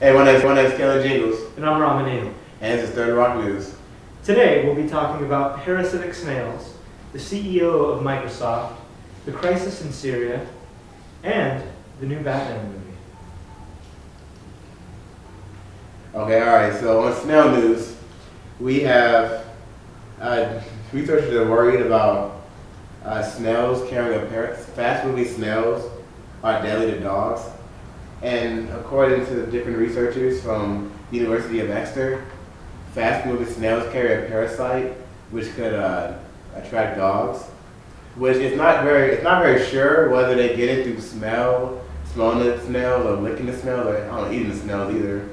Hey, my name's Kellen Jingles, And I'm Ramanil. and this is Third Rock News. Today we'll be talking about parasitic snails, the CEO of Microsoft, the crisis in Syria, and the new Batman movie. Okay, alright, so on snail news, we have researchers are worried about snails carrying a fast-moving snails are deadly to dogs. And according to different researchers from the University of Exeter, fast-moving snails carry a parasite which could attract dogs, which it's not very sure whether they get it through smelling the snails or licking the snails, or I don't know, eating the snails either.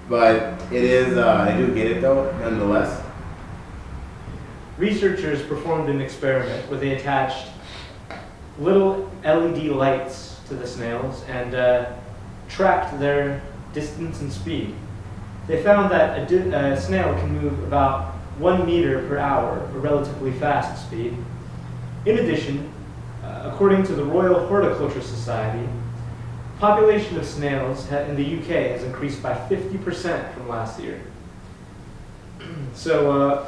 But it is they do get it though, nonetheless. Researchers performed an experiment where they attached little LED lights to the snails and tracked their distance and speed. They found that a snail can move about 1 meter per hour, a relatively fast speed. In addition, according to the Royal Horticulture Society, the population of snails in the UK has increased by 50% from last year. So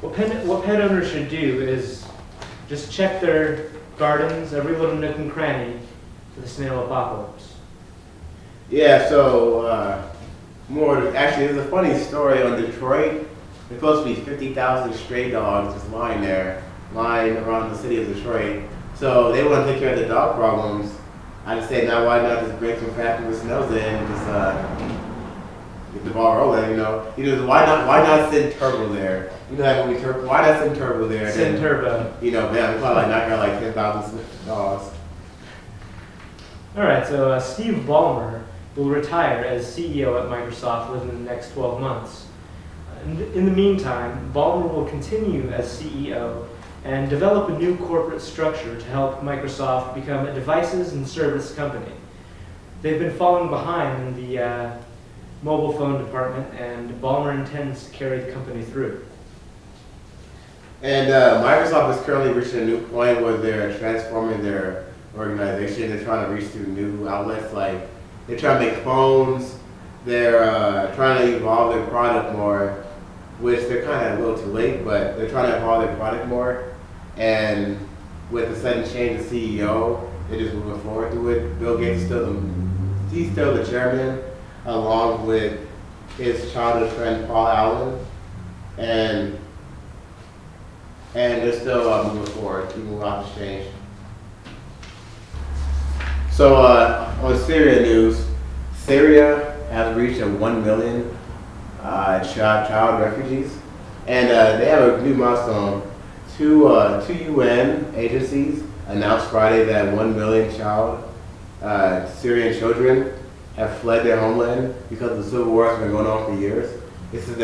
what pet owners should do is just check their gardens, every little nook and cranny, for the snail apocalypse. Yeah, so actually, there's a funny story on Detroit. There's supposed to be 50,000 stray dogs just lying around the city of Detroit. So they want to take care of the dog problems. I just say, now why not just bring some fast-moving snails in and just get the ball rolling? Why not send Turbo there? You know that movie Turbo? Why not send Turbo there? Send Turbo. Man, we probably knock out like 10,000 dogs. All right, so Steve Ballmer will retire as CEO at Microsoft within the next 12 months. In the meantime, Ballmer will continue as CEO and develop a new corporate structure to help Microsoft become a devices and service company. They've been falling behind in the mobile phone department, and Ballmer intends to carry the company through. And Microsoft is currently reaching a new point where they're transforming their organization. They're trying to reach through new outlets, like they're trying to make phones. They're trying to evolve their product more, which they're kind of a little too late, but they're trying to evolve their product more. And with the sudden change of CEO, they're just moving forward through it. Bill Gates is still the chairman, along with his childhood friend Paul Allen, and they're still moving forward, even without the change. So on Syria news, Syria has reached 1 million child refugees, and they have a new milestone. Two UN agencies announced Friday that 1 million Syrian children have fled their homeland because the civil war has been going on for years. This is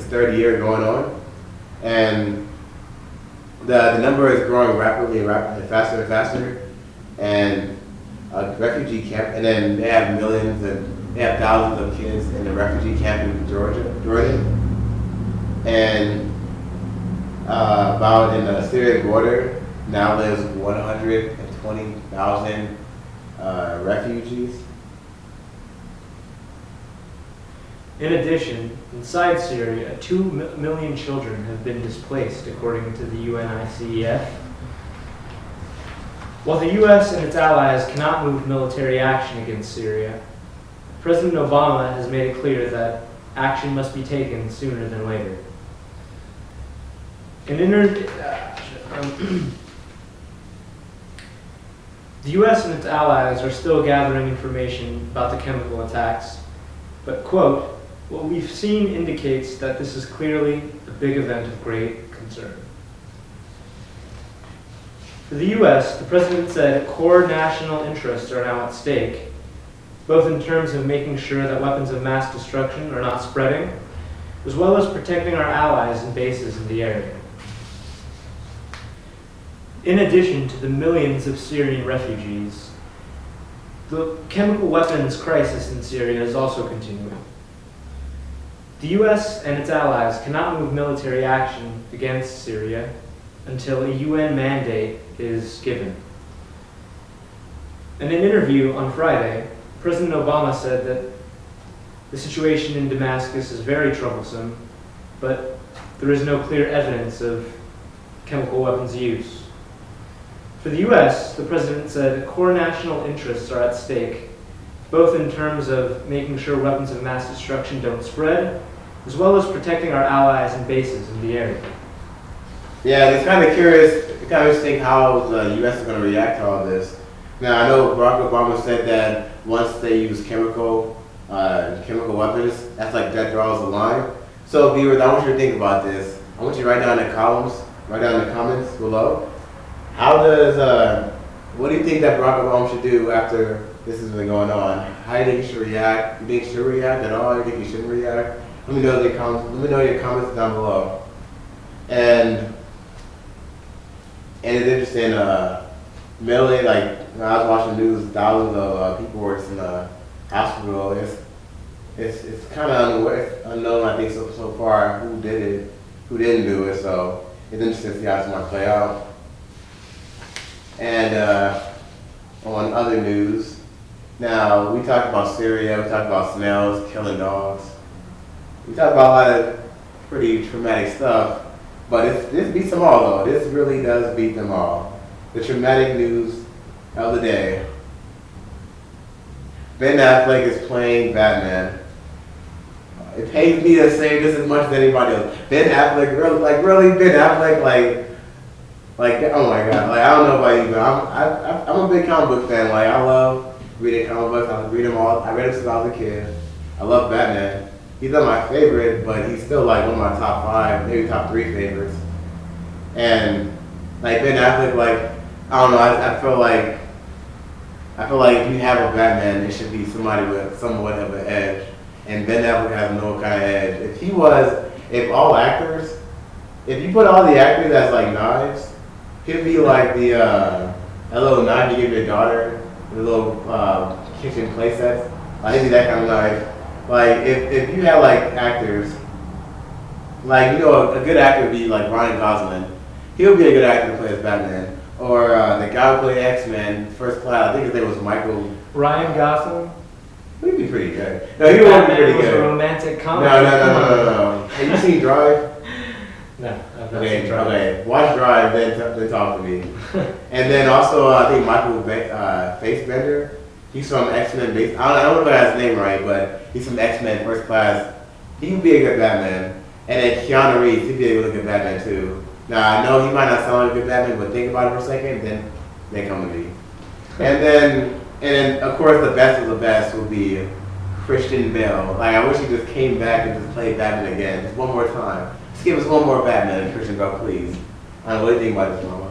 30 years going on, and the number is growing rapidly, faster and faster, and refugee camp, and then they have millions and they have thousands of kids in the refugee camp in Jordan, and about in the Syrian border now lives 120,000 refugees. In addition, inside Syria, 2 million children have been displaced, according to the UNICEF. While the U.S. and its allies cannot move military action against Syria, President Obama has made it clear that action must be taken sooner than later. The U.S. and its allies are still gathering information about the chemical attacks, but, quote, "What we've seen indicates that this is clearly a big event of great concern." For the U.S., the president said core national interests are now at stake, both in terms of making sure that weapons of mass destruction are not spreading, as well as protecting our allies and bases in the area. In addition to the millions of Syrian refugees, the chemical weapons crisis in Syria is also continuing. The U.S. and its allies cannot move military action against Syria until a UN mandate is given. In an interview on Friday, President Obama said that The situation in Damascus is very troublesome, but there is no clear evidence of chemical weapons use. For the U.S., the president said core national interests are at stake, both in terms of making sure weapons of mass destruction don't spread, as well as protecting our allies and bases in the area. Yeah, it's kind of curious, it's kind of interesting how the U.S. is going to react to all this. Now, I know Barack Obama said that once they use chemical weapons, that's like that draws the line. So, viewers, I want you to think about this. I want you to write down in the comments below. What do you think that Barack Obama should do after this has been going on? How do you think he should react? Do you think he should react at all? Do you think he shouldn't react? Let me know your comments down below. And it's interesting, when I was watching the news, thousands of people were in the hospital. It's kind of unknown, I think, so far who did it, who didn't do it. So it's interesting to see how it's going to play out. And on other news, now we talked about Syria, we talked about snails killing dogs. We talked about a lot of pretty traumatic stuff, but this beats them all though. This really does beat them all. The traumatic news of the day. Ben Affleck is playing Batman. It pains me to say this as much as anybody else. Ben Affleck, really Ben Affleck, oh my god, I don't know about you, but I'm a big comic book fan. I love reading comic books. I read them all. I read them since I was a kid. I love Batman. He's not my favorite, but he's still one of my top 5, maybe top 3 favorites. And Ben Affleck, I don't know. I feel like if you have a Batman, it should be somebody with somewhat of an edge. And Ben Affleck has no kind of edge. If you put all the actors as knives, he'd be like that little knife you give your daughter, the little kitchen playsets. He'd be that kind of knife. If you had actors, a good actor would be Ryan Gosling. He would be a good actor to play as Batman. Or the guy who played X-Men, First Class, I think his name was Michael. Ryan Gosling? He'd be pretty good. No, he would be pretty good. A romantic comedy. No. Have you seen Drive? No, I've not seen Drive. Okay, watch Drive, then talk to me. And then also, I think Michael Fassbender. He's from X-Men. I don't know if I got his name right, but he's from X-Men First Class. He would be a good Batman. And then Keanu Reeves, he'd be a really good Batman too. Now I know he might not sound like a good Batman, but think about it for a second, then they come to me. And then of course the best of the best would be Christian Bale. I wish he just came back and just played Batman again, just one more time. Just give us one more Batman, Christian Bale, please. I don't know, what do you think about this, Mama?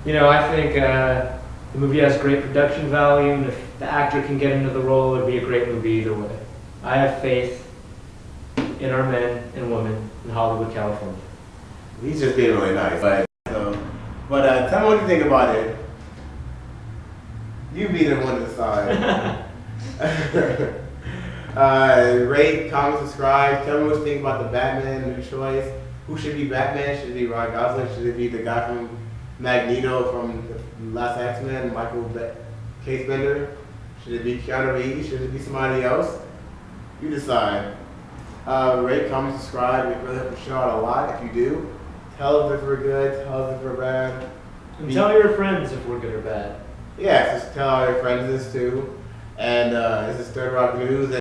I think the movie has great production value, and if the actor can get into the role, it would be a great movie either way. I have faith in our men and women in Hollywood, California. He's just being really nice. But tell me what you think about it. You be the one to decide. Rate, comment, subscribe. Tell me what you think about the Batman new choice. Who should be Batman? Should it be Ryan Gosling? Should it be the guy from Magneto from the last X-Men, Michael Fassbender? Should it be Keanu Reeves? Should it be somebody else? You decide. Rate, comment, subscribe. It really helps the show out a lot if you do. Tell us if we're good. Tell us if we're bad. And tell your friends if we're good or bad. Yeah, just tell all your friends this too. And this is Third Rock News.